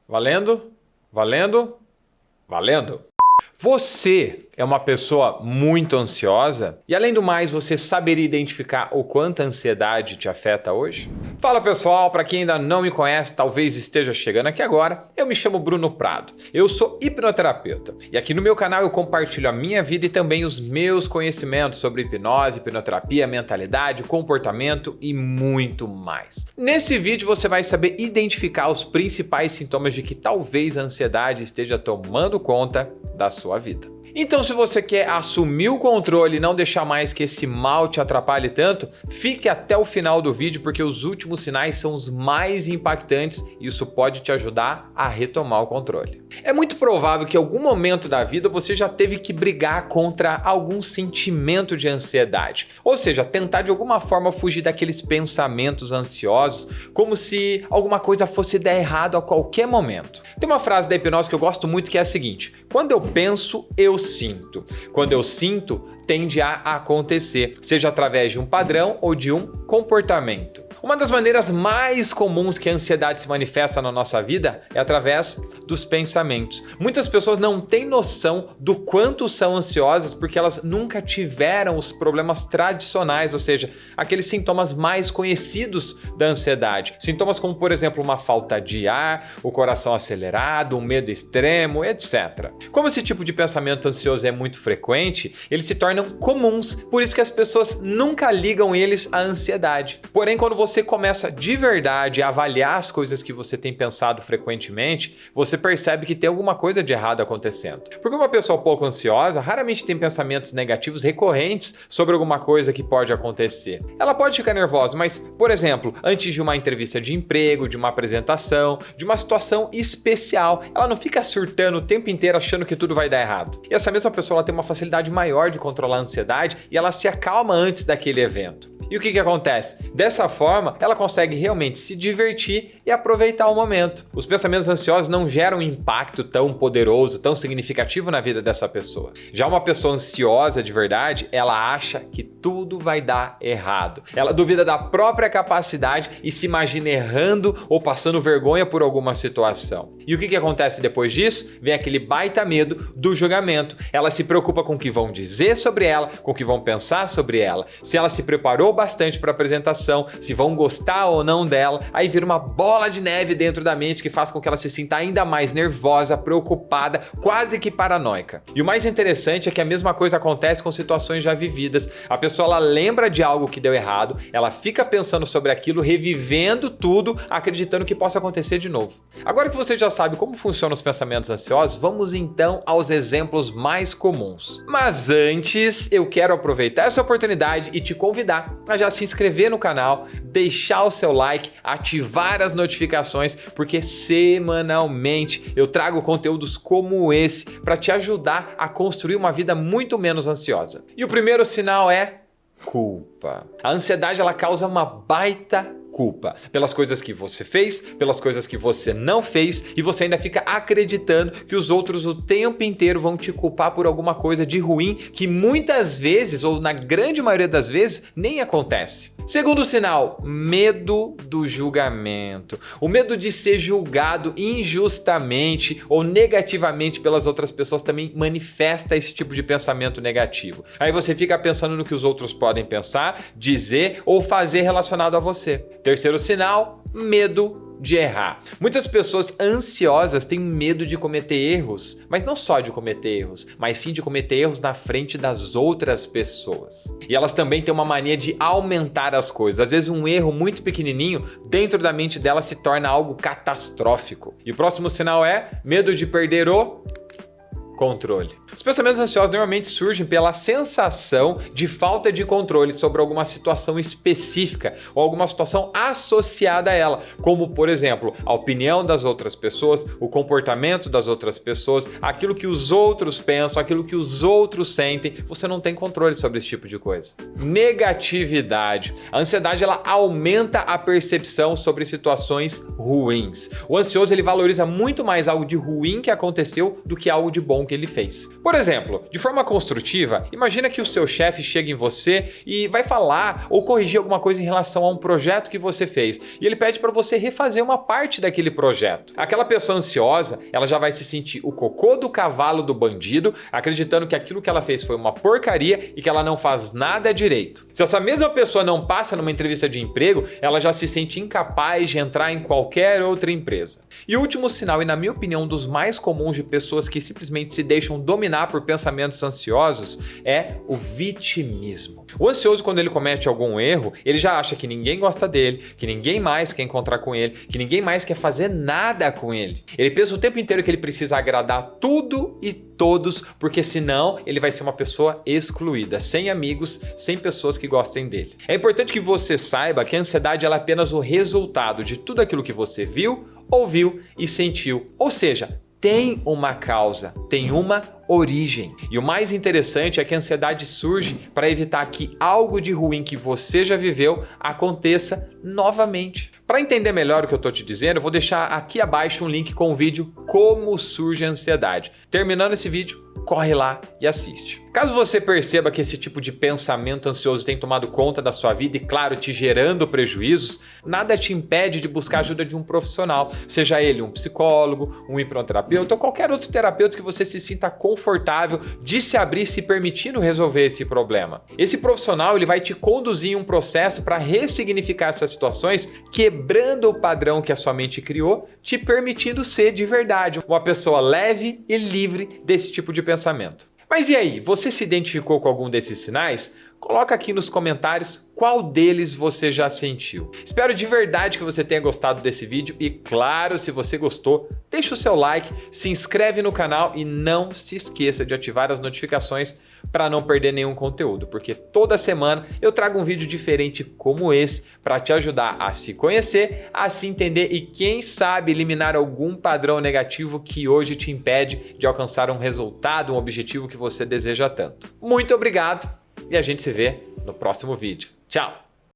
Valendo? Valendo? Valendo! Você é uma pessoa muito ansiosa? E além do mais, você saberia identificar o quanto a ansiedade te afeta hoje? Fala pessoal, para quem ainda não me conhece, talvez esteja chegando aqui agora, eu me chamo Bruno Prado. Eu sou hipnoterapeuta e aqui no meu canal eu compartilho a minha vida e também os meus conhecimentos sobre hipnose, hipnoterapia, mentalidade, comportamento e muito mais. Nesse vídeo você vai saber identificar os principais sintomas de que talvez a ansiedade esteja tomando conta da sua vida. Então, se você quer assumir o controle e não deixar mais que esse mal te atrapalhe tanto, fique até o final do vídeo porque os últimos sinais são os mais impactantes e isso pode te ajudar a retomar o controle. É muito provável que em algum momento da vida você já teve que brigar contra algum sentimento de ansiedade, ou seja, tentar de alguma forma fugir daqueles pensamentos ansiosos, como se alguma coisa fosse dar errado a qualquer momento. Tem uma frase da hipnose que eu gosto muito que é a seguinte: quando eu penso, eu sinto. Quando eu sinto, tende a acontecer, seja através de um padrão ou de um comportamento. Uma das maneiras mais comuns que a ansiedade se manifesta na nossa vida é através dos pensamentos. Muitas pessoas não têm noção do quanto são ansiosas porque elas nunca tiveram os problemas tradicionais, ou seja, aqueles sintomas mais conhecidos da ansiedade. Sintomas como, por exemplo, uma falta de ar, o coração acelerado, um medo extremo, etc. Como esse tipo de pensamento ansioso é muito frequente, eles se tornam comuns, por isso que as pessoas nunca ligam eles à ansiedade. Porém, quando você começa de verdade a avaliar as coisas que você tem pensado frequentemente, você percebe que tem alguma coisa de errado acontecendo. Porque uma pessoa pouco ansiosa raramente tem pensamentos negativos recorrentes sobre alguma coisa que pode acontecer. Ela pode ficar nervosa, mas, por exemplo, antes de uma entrevista de emprego, de uma apresentação, de uma situação especial, ela não fica surtando o tempo inteiro achando que tudo vai dar errado. E essa mesma pessoa ela tem uma facilidade maior de controlar a ansiedade e ela se acalma antes daquele evento. E o que acontece? Dessa forma, ela consegue realmente se divertir e aproveitar o momento. Os pensamentos ansiosos não geram um impacto tão poderoso, tão significativo na vida dessa pessoa. Já uma pessoa ansiosa de verdade, ela acha que tudo vai dar errado. Ela duvida da própria capacidade e se imagina errando ou passando vergonha por alguma situação. E o que acontece depois disso? Vem aquele baita medo do julgamento. Ela se preocupa com o que vão dizer sobre ela, com o que vão pensar sobre ela. Se ela se preparou bastante para a apresentação, se vão gostar ou não dela, aí vira uma bola de neve dentro da mente que faz com que ela se sinta ainda mais nervosa, preocupada, quase que paranoica. E o mais interessante é que a mesma coisa acontece com situações já vividas. A pessoa ela lembra de algo que deu errado, ela fica pensando sobre aquilo, revivendo tudo, acreditando que possa acontecer de novo. Agora que você já sabe como funcionam os pensamentos ansiosos, vamos então aos exemplos mais comuns. Mas antes, eu quero aproveitar essa oportunidade e te convidar a já se inscrever no canal, deixar o seu like, ativar as notificações, porque semanalmente eu trago conteúdos como esse para te ajudar a construir uma vida muito menos ansiosa. E o primeiro sinal é culpa. A ansiedade ela causa uma baita culpa pelas coisas que você fez, pelas coisas que você não fez e você ainda fica acreditando que os outros o tempo inteiro vão te culpar por alguma coisa de ruim que muitas vezes, ou na grande maioria das vezes, nem acontece. Segundo sinal, medo do julgamento. O medo de ser julgado injustamente ou negativamente pelas outras pessoas também manifesta esse tipo de pensamento negativo. Aí você fica pensando no que os outros podem pensar, dizer ou fazer relacionado a você. Terceiro sinal, medo de errar. Muitas pessoas ansiosas têm medo de cometer erros, mas não só de cometer erros, mas sim de cometer erros na frente das outras pessoas. E elas também têm uma mania de aumentar as coisas. Às vezes um erro muito pequenininho dentro da mente dela se torna algo catastrófico. E o próximo sinal é medo de perder o controle. Os pensamentos ansiosos normalmente surgem pela sensação de falta de controle sobre alguma situação específica ou alguma situação associada a ela, como, por exemplo, a opinião das outras pessoas, o comportamento das outras pessoas, aquilo que os outros pensam, aquilo que os outros sentem. Você não tem controle sobre esse tipo de coisa. Negatividade. A ansiedade ela aumenta a percepção sobre situações ruins. O ansioso ele valoriza muito mais algo de ruim que aconteceu do que algo de bom bom que ele fez. Por exemplo, de forma construtiva, imagina que o seu chefe chega em você e vai falar ou corrigir alguma coisa em relação a um projeto que você fez. E ele pede para você refazer uma parte daquele projeto. Aquela pessoa ansiosa, ela já vai se sentir o cocô do cavalo do bandido, acreditando que aquilo que ela fez foi uma porcaria e que ela não faz nada direito. Se essa mesma pessoa não passa numa entrevista de emprego, ela já se sente incapaz de entrar em qualquer outra empresa. E o último sinal, e na minha opinião um dos mais comuns de pessoas que simplesmente se deixam dominar por pensamentos ansiosos, é o vitimismo. O ansioso, quando ele comete algum erro, ele já acha que ninguém gosta dele, que ninguém mais quer encontrar com ele, que ninguém mais quer fazer nada com ele. Ele pensa o tempo inteiro que ele precisa agradar tudo e todos, porque senão ele vai ser uma pessoa excluída, sem amigos, sem pessoas que gostem dele. É importante que você saiba que a ansiedade ela é apenas o resultado de tudo aquilo que você viu, ouviu e sentiu. Ou seja, tem uma causa, tem uma origem. E o mais interessante é que a ansiedade surge para evitar que algo de ruim que você já viveu aconteça novamente. Para entender melhor o que eu estou te dizendo, eu vou deixar aqui abaixo um link com o vídeo Como Surge a Ansiedade. Terminando esse vídeo, corre lá e assiste. Caso você perceba que esse tipo de pensamento ansioso tem tomado conta da sua vida e, claro, te gerando prejuízos, nada te impede de buscar a ajuda de um profissional, seja ele um psicólogo, um hipnoterapeuta ou qualquer outro terapeuta que você se sinta confortável de se abrir, se permitindo resolver esse problema. Esse profissional ele vai te conduzir em um processo para ressignificar essas situações, quebrando o padrão que a sua mente criou, te permitindo ser de verdade uma pessoa leve e livre desse tipo de pensamento. Mas e aí, você se identificou com algum desses sinais? Coloca aqui nos comentários qual deles você já sentiu. Espero de verdade que você tenha gostado desse vídeo e, claro, se você gostou, deixa o seu like, se inscreve no canal e não se esqueça de ativar as notificações para não perder nenhum conteúdo, porque toda semana eu trago um vídeo diferente como esse para te ajudar a se conhecer, a se entender e, quem sabe, eliminar algum padrão negativo que hoje te impede de alcançar um resultado, um objetivo que você deseja tanto. Muito obrigado! E a gente se vê no próximo vídeo. Tchau!